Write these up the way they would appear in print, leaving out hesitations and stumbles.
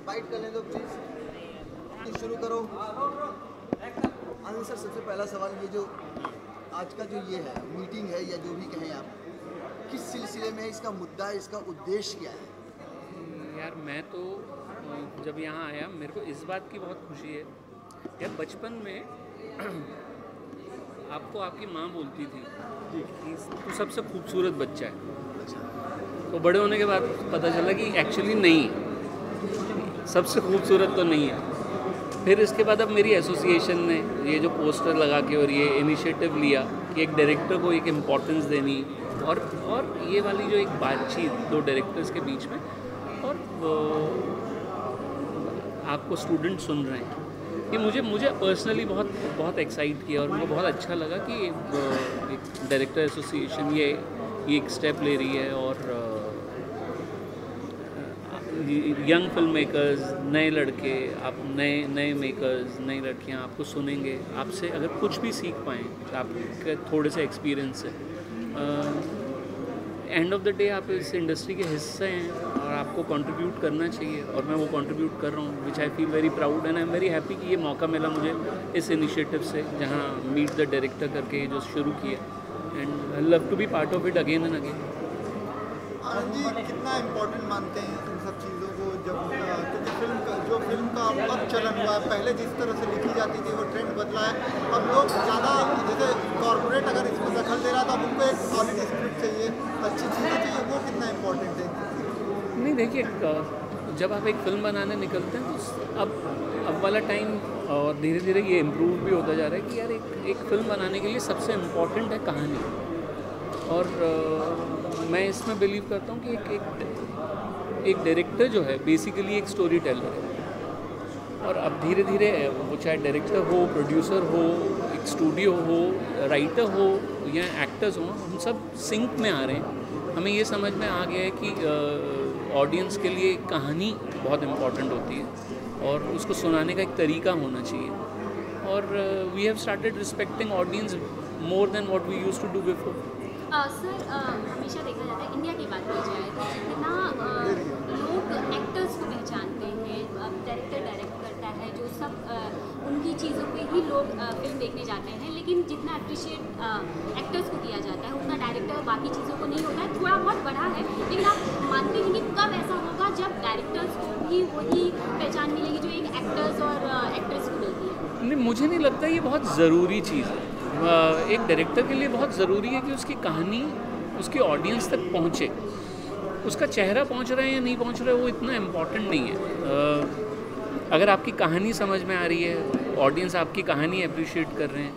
Bite कर लें तो प्लीज तो शुरू करो। आनंद सर, सबसे पहला सवाल, ये जो आज का जो ये है मीटिंग है या जो भी कहें आप, किस सिलसिले में इसका मुद्दा है, इसका उद्देश्य क्या है? यार मैं तो जब यहाँ आया मेरे को इस बात की बहुत खुशी है यार, बचपन में आपको आपकी माँ बोलती थी कि तू सबसे खूबसूरत बच्चा है, तो बड़े होने के बाद पता चला कि एक्चुअली नहीं है, सबसे खूबसूरत तो नहीं है। फिर इसके बाद अब मेरी एसोसिएशन ने ये जो पोस्टर लगा के और ये इनिशिएटिव लिया कि एक डायरेक्टर को एक इम्पोर्टेंस देनी और ये वाली जो एक बातचीत दो डायरेक्टर्स के बीच में, और आपको स्टूडेंट सुन रहे हैं, ये मुझे पर्सनली बहुत एक्साइट किया और मुझे बहुत अच्छा लगा कि एक डायरेक्टर एसोसिएशन ये एक स्टेप ले रही है और यंग फिल्म मेकर्स, नए लड़के, आप नए मेकर्स, नई लड़कियां आपको सुनेंगे, आपसे अगर कुछ भी सीख पाएँ आपके थोड़े से एक्सपीरियंस से। एंड ऑफ द डे आप इस इंडस्ट्री के हिस्से हैं और आपको कंट्रीब्यूट करना चाहिए, और मैं वो कंट्रीब्यूट कर रहा हूँ, which I feel very proud and I am very happy कि ये मौका मिला मुझे इस इनिशिएटिव से, जहाँ मीट द डायरेक्टर करके जो शुरू किया, and I love to be part of it again and again. Anand ji, कितना इम्पोर्टेंट मानते हैं इन सब चीज़ों को, जब क्योंकि फिल्म का अब चलन हुआ है, पहले जिस तरह से लिखी जाती थी वो ट्रेंड बदला है, अब लोग ज़्यादा जैसे कॉर्पोरेट अगर इसमें दखल दे रहा तो अब उनको एक सॉलिड स्क्रिप्ट चाहिए, अच्छी चीज़ें चाहिए, वो कितना इम्पोर्टेंट है? नहीं देखिए, जब आप एक फ़िल्म बनाने निकलते हैं तो अब वाला टाइम और धीरे धीरे ये इम्प्रूव भी होता जा रहा है कि यार एक फ़िल्म बनाने के लिए सबसे इम्पोर्टेंट है कहानी, और मैं इसमें बिलीव करता हूँ कि एक डायरेक्टर जो है बेसिकली एक स्टोरी टेलर है, और अब धीरे धीरे वो चाहे डायरेक्टर हो, प्रोड्यूसर हो, एक स्टूडियो हो, राइटर हो या एक्टर्स हो, हम सब सिंक में आ रहे हैं। हमें ये समझ में आ गया है कि ऑडियंस के लिए कहानी बहुत इम्पॉर्टेंट होती है और उसको सुनाने का एक तरीका होना चाहिए, और we have started respecting audience more than what we used to do before. Sir, हमेशा देखा जाता है, इंडिया की बात की जाए तो जितना लोग एक्टर्स को पहचानते हैं, डायरेक्टर डायरेक्ट करता है, जो सब उनकी चीज़ों पे ही लोग फिल्म देखने जाते हैं, लेकिन जितना अप्रिशिएट एक्टर्स को किया जाता है उतना डायरेक्टर बाकी चीज़ों को नहीं होता है। थोड़ा बहुत बढ़ा है, लेकिन आप मानते हैं कि कब ऐसा होगा जब डायरेक्टर्स को भी वही पहचान मिलेगी जो एक एक्टर्स और एक्ट्रेस को मिलती है? नहीं, मुझे नहीं लगता ये बहुत ज़रूरी चीज़ है। एक डायरेक्टर के लिए बहुत ज़रूरी है कि उसकी कहानी उसकी ऑडियंस तक पहुँचे। उसका चेहरा पहुँच रहा है या नहीं पहुँच रहा है वो इतना इम्पॉर्टेंट नहीं है। अगर आपकी कहानी समझ में आ रही है, ऑडियंस आपकी कहानी अप्रिशिएट कर रहे हैं,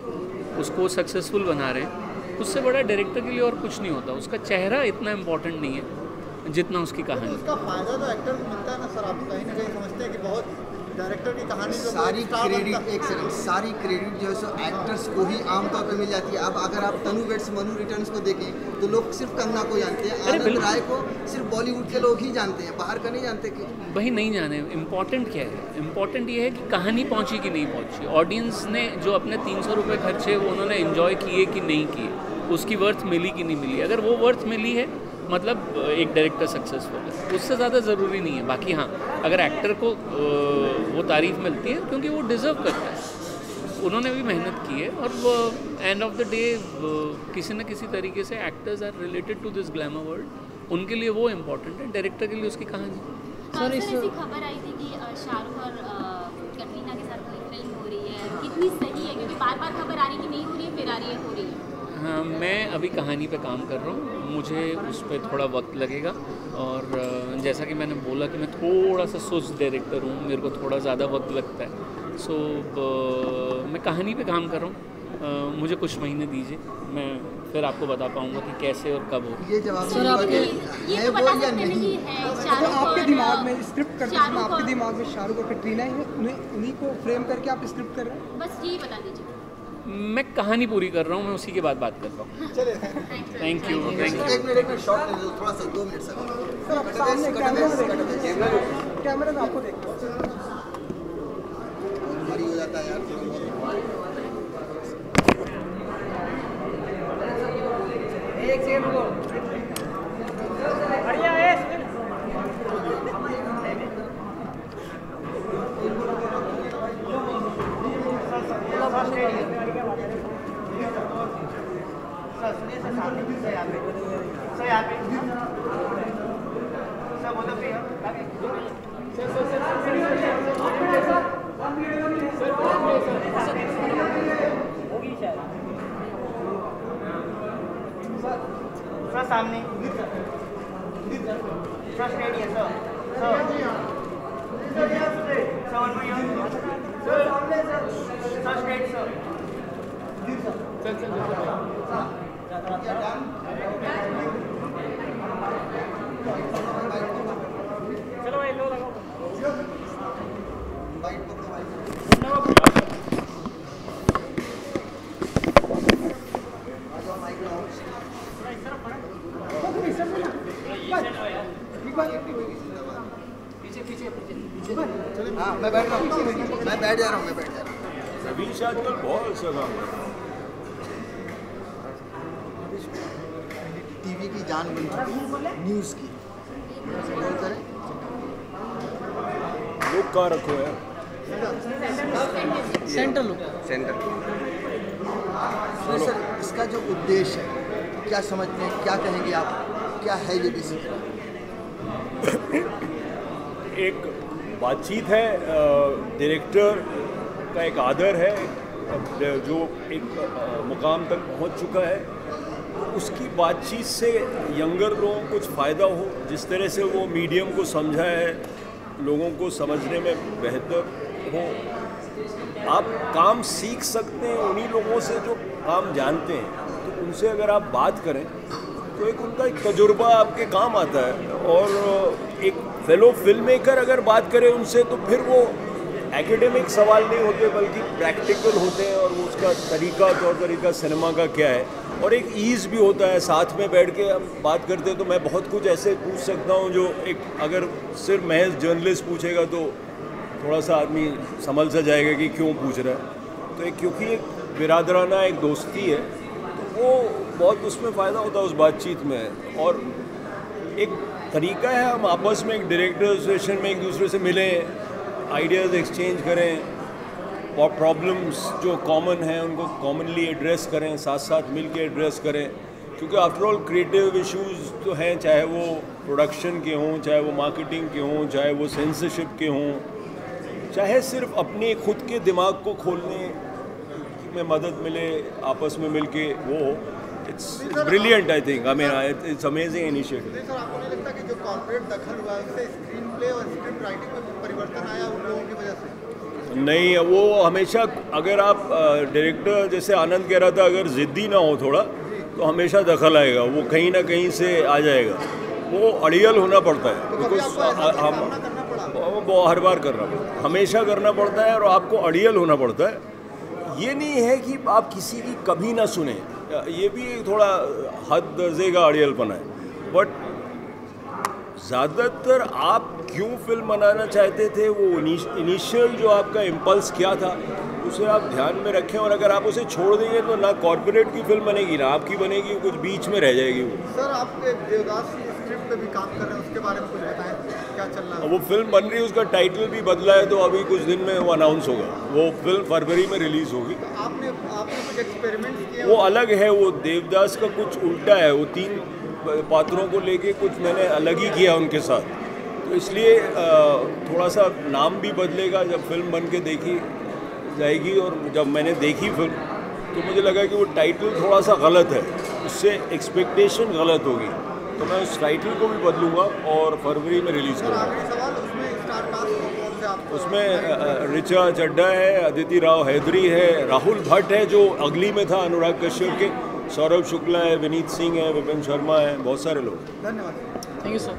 उसको सक्सेसफुल बना रहे हैं, उससे बड़ा डायरेक्टर के लिए और कुछ नहीं होता। उसका चेहरा इतना इम्पॉर्टेंट नहीं है जितना उसकी कहानी। उसका फ़ायदा तो एक्टर को मिलता है ना सर, आप कहीं ना कहीं समझते हैं कि बहुत डायरेक्टर की कहानी सारी क्रेडिट, एक सेकंड, सारी क्रेडिट जो है सो एक्टर्स को ही आमतौर पे मिल जाती है। अब अगर आप तनु वेड्स मनु रिटर्न्स को देखें तो लोग सिर्फ कंगना को जानते हैं, आनंद राय को सिर्फ बॉलीवुड के लोग ही जानते हैं, बाहर का नहीं जानते। कि वही नहीं जाने, इम्पॉर्टेंट क्या है? इम्पॉर्टेंट ये है कि कहानी पहुंची कि नहीं पहुंची, ऑडियंस ने जो अपने 300 रुपये खर्चे वो उन्होंने इन्जॉय किए कि नहीं किए, उसकी वर्थ मिली कि नहीं मिली। अगर वो वर्थ मिली है मतलब एक डायरेक्टर सक्सेसफुल है, उससे ज़्यादा ज़रूरी नहीं है। बाकी हाँ, अगर एक्टर को वो तारीफ़ मिलती है क्योंकि वो डिज़र्व करता है, उन्होंने भी मेहनत की है, और वो एंड ऑफ द डे किसी न किसी तरीके से actors are related to this glamour world, उनके लिए वो इम्पोर्टेंट है, डायरेक्टर के लिए उसकी कहानी। सर, ऐसी खबर आई थी कि शाहरुख और कटरीना के साथ कोई फिल्म हो रही है, कितनी सही है? क्योंकि बार बार खबर आ रही है कि नहीं हो रही है, फिर आ रही है हो रही है। हाँ, मैं अभी कहानी पे काम कर रहा हूँ, मुझे उस पर थोड़ा वक्त लगेगा, और जैसा कि मैंने बोला कि मैं थोड़ा सा सुस्त डायरेक्टर हूँ, मेरे को थोड़ा ज़्यादा वक्त लगता है। सो मैं कहानी पे काम कर रहा हूँ, मुझे कुछ महीने दीजिए, मैं फिर आपको बता पाऊँगा कि कैसे और कब हो। ये जवाब सर, आपके है वो या नहीं? तो आपके दिमाग में स्क्रिप्ट करते समय आपके दिमाग में शाहरुख और कटरीना ही उन्हीं को फ्रेम करके आप स्क्रिप्ट कर रहे हैं? बस यही बता दीजिए। मैं कहानी पूरी कर रहा हूँ, मैं उसी के बाद बात करता हूँ। Thank you. एक मिनट शॉट ले लो, थोड़ा सा 2 मिनट सर आप सामने कैमरे में आपको देखते हैं, भारी हो जाता है यार। एक सेकंड रुको, बढ़िया है। सर सामने सर स्ट्रेट है सर सर स्ट्रेट सर चलो भाई लो लगाओ बाइट पकड़ो भाई हाँ मैं बैठ रहा हूँ मैं बैठ जा रहा हूँ रवीश आजकल बहुत अच्छा काम कर रहा है। टीवी की जान बन चुकी है न्यूज़ की बोल करें लोग कहाँ रखो यार सेंटर लो तो सर इसका जो उद्देश्य है क्या समझते हैं क्या कहेंगे आप क्या है ये बेसिकली एक बातचीत है, डायरेक्टर का एक आदर है जो एक मुकाम तक पहुंच चुका है, तो उसकी बातचीत से यंगर लोगों को कुछ फ़ायदा हो। जिस तरह से वो मीडियम को समझा है, लोगों को समझने में बेहतर हो। आप काम सीख सकते हैं उन्हीं लोगों से जो काम जानते हैं, तो उनसे अगर आप बात करें तो एक उनका एक तजुर्बा आपके काम आता है। और एक फेलो फिल्म मेकर अगर बात करें उनसे तो फिर वो एकेडमिक सवाल नहीं होते बल्कि प्रैक्टिकल होते हैं, और वो उसका तौर तरीका सिनेमा का क्या है, और एक ईज़ भी होता है। साथ में बैठ के हम बात करते हैं तो मैं बहुत कुछ ऐसे पूछ सकता हूँ जो एक अगर सिर्फ महज जर्नलिस्ट पूछेगा तो थोड़ा सा आदमी समझ सा जाएगा कि क्यों पूछ रहा है। तो एक क्योंकि एक बिरादराना एक दोस्ती है तो वो बहुत उसमें फ़ायदा होता है उस बातचीत में। और एक तरीका है हम आपस में एक डायरेक्टर एसोसिएशन में एक दूसरे से मिलें, आइडियाज़ एक्सचेंज करें, और प्रॉब्लम्स जो कॉमन हैं उनको कॉमनली एड्रेस करें, साथ साथ मिल के एड्रेस करें। क्योंकि आफ्टर ऑल क्रिएटिव इश्यूज़ तो हैं, चाहे वो प्रोडक्शन के हों, चाहे वो मार्केटिंग के हों, चाहे वो सेंसरशिप के हों, चाहे सिर्फ अपने खुद के दिमाग को खोलने में मदद मिले आपस में मिल के, वो it's brilliant. I think I mean it's amazing initiative. Sir आपको नहीं लगता कि जो कॉर्पोरेट दखल हुआ है उससे स्क्रीन प्ले और स्क्रिप्ट राइटिंग में परिवर्तन आया उन लोगों की वजह से? नहीं, वो हमेशा अगर आप डायरेक्टर जैसे आनंद कह रहा था, अगर ज़िद्दी ना हो थोड़ा तो हमेशा दखल आएगा, वो कहीं ना कहीं से आ जाएगा। वो अड़ियल होना पड़ता है, बिकॉज हम वो हर बार करना पड़ता है, हमेशा करना पड़ता है, और आपको अड़ियल होना पड़ता है। ये नहीं है कि आप किसी की कभी ना सुने, ये भी थोड़ा हद दर्जे का अड़ियलपना है। बट ज़्यादातर आप क्यों फिल्म बनाना चाहते थे, वो इनिशियल जो आपका इम्पल्स क्या था, उसे आप ध्यान में रखें। और अगर आप उसे छोड़ देंगे तो ना कॉर्पोरेट की फिल्म बनेगी ना आपकी बनेगी, कुछ बीच में रह जाएगी वो। सर आप देवदास की स्क्रिप्ट पे भी काम कर रहे हैं, उसके बारे में कुछ बताएं, क्या चल रहा है? वो फिल्म बन रही है, उसका टाइटल भी बदला है, तो अभी कुछ दिन में वो अनाउंस होगा। वो फिल्म फरवरी में रिलीज़ होगी। आपने कुछ एक्सपेरिमेंट्स किए? वो अलग है, वो देवदास का कुछ उल्टा है। वो 3 पात्रों को लेके कुछ मैंने अलग ही किया उनके साथ, तो इसलिए थोड़ा सा नाम भी बदलेगा जब फिल्म बन के देखी जाएगी। और जब मैंने देखी फिल्म तो मुझे लगा कि वो टाइटल थोड़ा सा गलत है, उससे एक्सपेक्टेशन गलत होगी, तो मैं उस टाइटल को भी बदलूँगा और फरवरी में रिलीज़ करूँगा। उसमें ऋचा चड्ढा है, अदिति राव हैदरी है, राहुल भट्ट है जो अगली में था अनुराग कश्यप के, सौरभ शुक्ला है, विनीत सिंह है, विपिन शर्मा है, बहुत सारे लोग। धन्यवाद। Thank you sir.